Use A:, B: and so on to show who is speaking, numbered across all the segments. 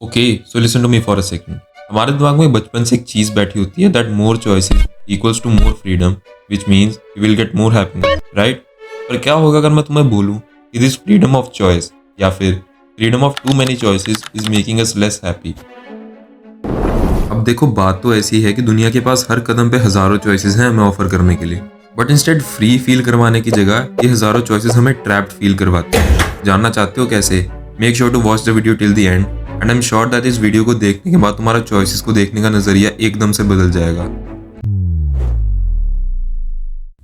A: Okay so listen to me for a second. हमारे दिमाग में बचपन से एक चीज बैठी होती है that more choices equals to more freedom which means you will get more happiness, right? पर क्या होगा अगर मैं तुम्हें बोलूं कि दिस फ्रीडम ऑफ चॉइस या फिर freedom of too many choices is making us less happy. अब देखो, बात तो ऐसी है कि दुनिया के पास हर कदम पे हजारों चॉइसेस हैं हमें ऑफर करने के लिए, बट इंस्टेड फ्री फील करवाने की जगह ये हजारों चॉइसेस हमें ट्रैप्ड फील करवाते हैं। जानना चाहते हो कैसे? Make sure to watch the video till the end and I am sure that इस वीडियो को देखने के बाद तुम्हारा चॉइसेस को देखने का नजरिया एकदम से बदल जाएगा।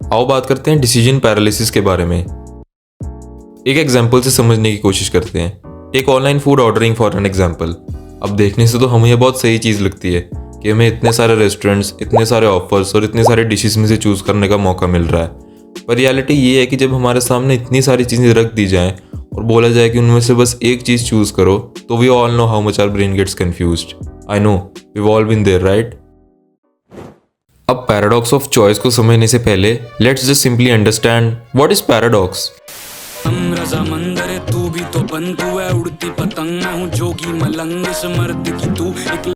A: आओ बात करते हैं डिसीजन पैरालिसिस के बारे में। एक एग्जांपल से समझने की कोशिश करते हैं। Take online food ordering for an example. अब देखने से तो हमें ये बहुत सही चीज़ लगती है कि हमें इतने सारे रेस्टोरेंट्स, इतने सारे ऑफर्स और इतने सारे डिशेस में से चूज़ करने का मौका मिल रहा है। पर रियलिटी ये है कि जब हमारे सामने इतनी सारी चीज़ें रख दी जाएं और बोला जाए कि उनमें से बस एक चीज़ चूज़ करो, तो we all know how much our brain gets confused. I know, we all been there, right? अब पैराडॉक्स ऑफ चॉइस को समझने से पहले let's just simply understand what is paradox.
B: रजामंदर तू भी तो बन, तू है उड़ती पतंग, मैं हूँ जोगी मलंग, इस मर्द की तू एक।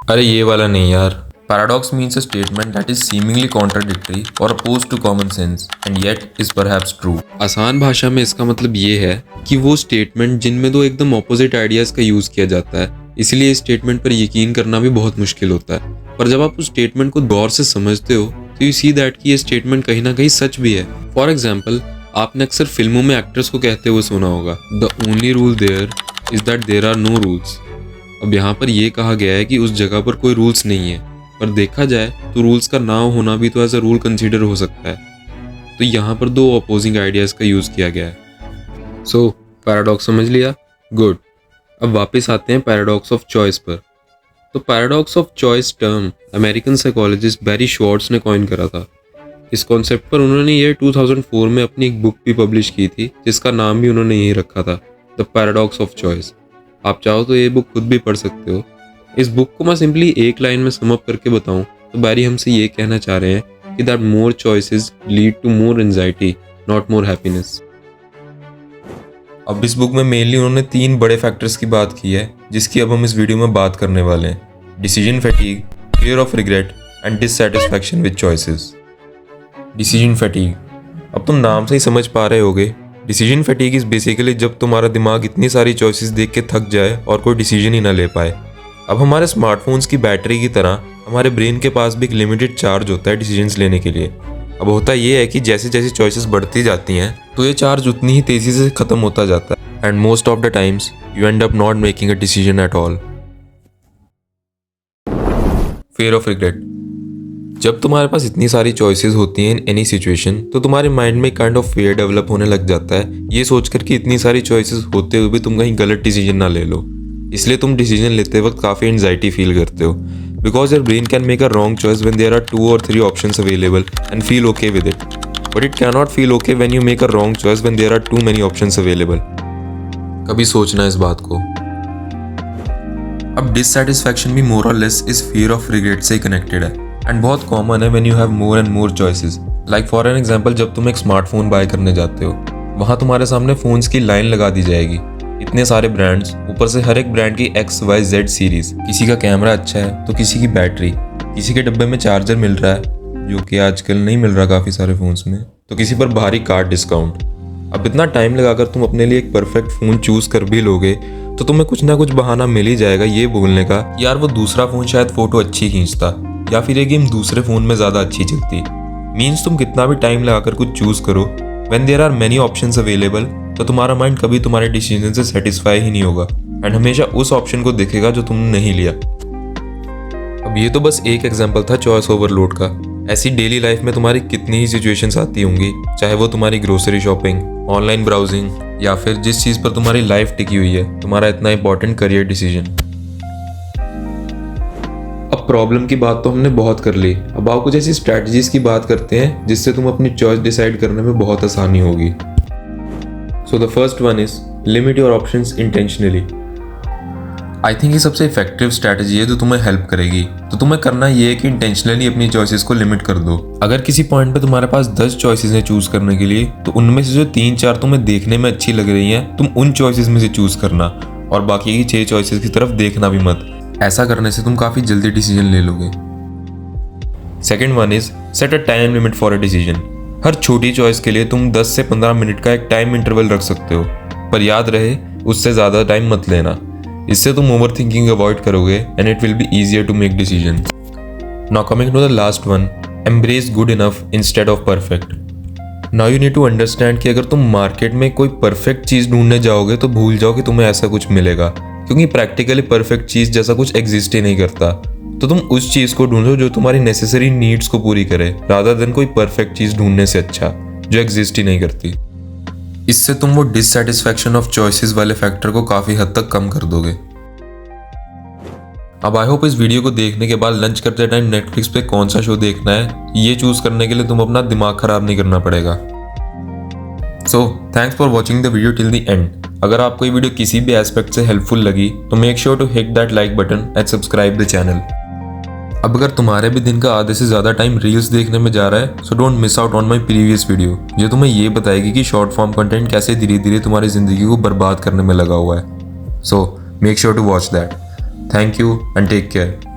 A: अरे ये वाला नहीं यार। Paradox means a statement that is seemingly contradictory और opposed to common sense and yet is perhaps true. आसान भाषा में इसका मतलब ये है कि वो स्टेटमेंट जिनमें दो एकदम ऑपोजिट आइडियाज का यूज किया जाता है, इसलिए इस स्टेटमेंट पर यकीन करना भी बहुत मुश्किल होता है। पर जब आप उस स्टेटमेंट को गौर से समझते हो तो यू सी दैट कि ये स्टेटमेंट कहीं ना कहीं सच भी है। फॉर एग्जाम्पल, आपने अक्सर फिल्मों में एक्टर्स को कहते हुए सुना होगा, the only rule there is that there are no rules. अब यहाँ पर यह कहा गया है कि उस जगह पर कोई रूल्स नहीं है, पर देखा जाए तो रूल्स का ना होना भी तो एज अ रूल कंसीडर हो सकता है। तो यहाँ पर दो अपोजिंग आइडियाज का यूज किया गया है। सो पैराडॉक्स समझ लिया? गुड। अब वापस आते हैं पैराडॉक्स ऑफ चॉइस पर। तो paradox of choice term American psychologist Barry Schwartz ने कॉइन करा था। इस कॉन्सेप्ट पर उन्होंने ये 2004 में अपनी एक बुक भी पब्लिश की थी, जिसका नाम भी उन्होंने यही रखा था, द पैराडॉक्स ऑफ चॉइस। आप चाहो तो ये बुक खुद भी पढ़ सकते हो। इस बुक को मैं सिंपली एक लाइन में सम अप करके बताऊं तो बैरी हमसे ये कहना चाह रहे हैं कि that more choices lead to more anxiety, not more happiness. अब इस बुक में मेनली उन्होंने 3 बड़े फैक्टर्स की बात की है, जिसकी अब हम इस वीडियो में बात करने वाले हैं। Decision fatigue, fear of regret and dissatisfaction with choices. Decision fatigue, अब तुम नाम से ही समझ पा रहे होगे। डिसीजन फैटीग इज बेसिकली जब तुम्हारा दिमाग इतनी सारी चॉइसेस देख के थक जाए और कोई डिसीजन ही ना ले पाए। अब हमारे स्मार्टफोन्स की बैटरी की तरह हमारे ब्रेन के पास भी एक लिमिटेड चार्ज होता है डिसीजंस लेने के लिए। अब होता ये है कि जैसे जैसे चॉइसेस बढ़ती जाती हैं तो ये चार्ज उतनी ही तेजी से खत्म होता जाता है and most of the times you and up not making a decision at all. Fear of regret, जब तुम्हारे पास इतनी सारी चॉइसेस होती हैं इन एनी सिचुएशन तो तुम्हारे माइंड में काइंड ऑफ फियर डेवलप होने लग जाता है, ये सोचकर कि इतनी सारी चॉइसेस होते हुए भी तुम कहीं गलत डिसीजन ना ले लो। इसलिए तुम डिसीजन लेते वक्त काफ़ी एंजाइटी फील करते हो, because your brain can make a wrong choice when there are 2 or 3 options available and feel okay with it, but it can not feel okay when you make a wrong choice when there are too many options available. कभी सोचना इस बात को। अब dissatisfaction भी मोर और less इस fear of regret से कनेक्टेड है एंड बहुत कॉमन है when you have more and more choices. Like for an example, जब तुम एक स्मार्टफोन बाय करने जाते हो, वहाँ तुम्हारे सामने फोन्स की लाइन लगा दी जाएगी, इतने सारे ब्रांड्स, ऊपर से हर एक ब्रांड की XYZ सीरीज। किसी का कैमरा अच्छा है तो किसी की बैटरी, किसी के डब्बे में चार्जर मिल रहा है जो कि आजकल नहीं मिल रहा काफ़ी सारे फ़ोन्स में, तो किसी पर भारी कार्ड डिस्काउंट। अब इतना टाइम लगाकर तुम अपने लिए एक परफेक्ट फ़ोन चूज़ कर भी लोगे तो तुम्हें कुछ ना कुछ बहाना मिल ही जाएगा ये बोलने का, यार वो दूसरा फ़ोन शायद फ़ोटो अच्छी खींचता या फिर ये गेम दूसरे फ़ोन में ज़्यादा अच्छी चलती। मीन्स तुम कितना भी टाइम लगाकर कुछ चूज़ करो, when there are many options available, तो तुम्हारा माइंड कभी तुम्हारे डिसीजन से सेटिस्फाई ही नहीं होगा एंड हमेशा उस ऑप्शन को देखेगा जो तुमने नहीं लिया। अब ये तो बस एक एग्जांपल था चॉइस ओवरलोड का। ऐसी डेली लाइफ में तुम्हारी कितनी ही सिचुएशंस आती होंगी, चाहे वो तुम्हारी ग्रोसरी शॉपिंग, ऑनलाइन ब्राउजिंग या फिर जिस चीज़ पर तुम्हारी लाइफ टिकी हुई है, तुम्हारा इतना इंपॉर्टेंट करियर डिसीजन। अब प्रॉब्लम की बात तो हमने बहुत कर ली, अब आओ कुछ ऐसी स्ट्रैटेजीज की बात करते हैं जिससे तुम अपनी चॉइस डिसाइड करने में बहुत आसानी होगी। So the first one is limit your options intentionally. I think ये सबसे इफेक्टिव स्ट्रैटेजी है जो तुम्हें हेल्प करेगी। तो तुम्हें करना ये है कि इंटेंशनली अपनी चॉइसेस को लिमिट कर दो। अगर किसी पॉइंट पे तुम्हारे पास 10 चॉइसेस हैं चूज करने के लिए, तो उनमें से जो 3-4 तुम्हें देखने में अच्छी लग रही हैं, तुम उन चॉइसेस में से चूज करना। और बाकी की 6 चॉइसेस की तरफ देखना भी मत। ऐसा करने से तुम काफ़ी जल्दी डिसीजन ले लोगे। Second one is set a time limit for a decision. हर छोटी चॉइस के लिए तुम 10 से 15 मिनट का एक टाइम इंटरवल रख सकते हो, पर याद रहे उससे ज़्यादा टाइम मत लेना। इससे तुम ओवर थिंकिंग अवॉइड करोगे and it will be easier to make decision. Now coming to the last one, embrace good enough instead of perfect. Now you need to understand कि अगर तुम मार्केट में कोई परफेक्ट चीज़ ढूंढने जाओगे तो भूल जाओ कि तुम्हें ऐसा कुछ मिलेगा, क्योंकि प्रैक्टिकली परफेक्ट चीज़ जैसा कुछ एग्जिस्ट ही नहीं करता। तो तुम उस चीज़ को ढूंढो जो तुम्हारी नेसेसरी नीड्स को पूरी करे, रादर देन कोई परफेक्ट चीज़ ढूंढने से अच्छा जो एग्जिस्ट ही नहीं करती। इससे तुम वो डिससैटिस्फैक्शन ऑफ चॉइसेस वाले फैक्टर को काफ़ी हद तक कम कर दोगे। अब आई होप इस वीडियो को देखने के बाद लंच करते टाइम नेटफ्लिक्स पे कौन सा शो देखना है ये चूज करने के लिए तुम अपना दिमाग खराब नहीं करना पड़ेगा। So thanks for watching the video till the and. अगर आपको ये वीडियो किसी भी एस्पेक्ट से हेल्पफुल लगी तो make sure to hit that like button and subscribe the channel. अब अगर तुम्हारे भी दिन का आधे से ज़्यादा टाइम रील्स देखने में जा रहा है so don't miss out on my previous video, जो तुम्हें ये बताएगी कि शॉर्ट फॉर्म कंटेंट कैसे धीरे धीरे तुम्हारी ज़िंदगी को बर्बाद करने में लगा हुआ है। So make sure to watch that. Thank you and take care.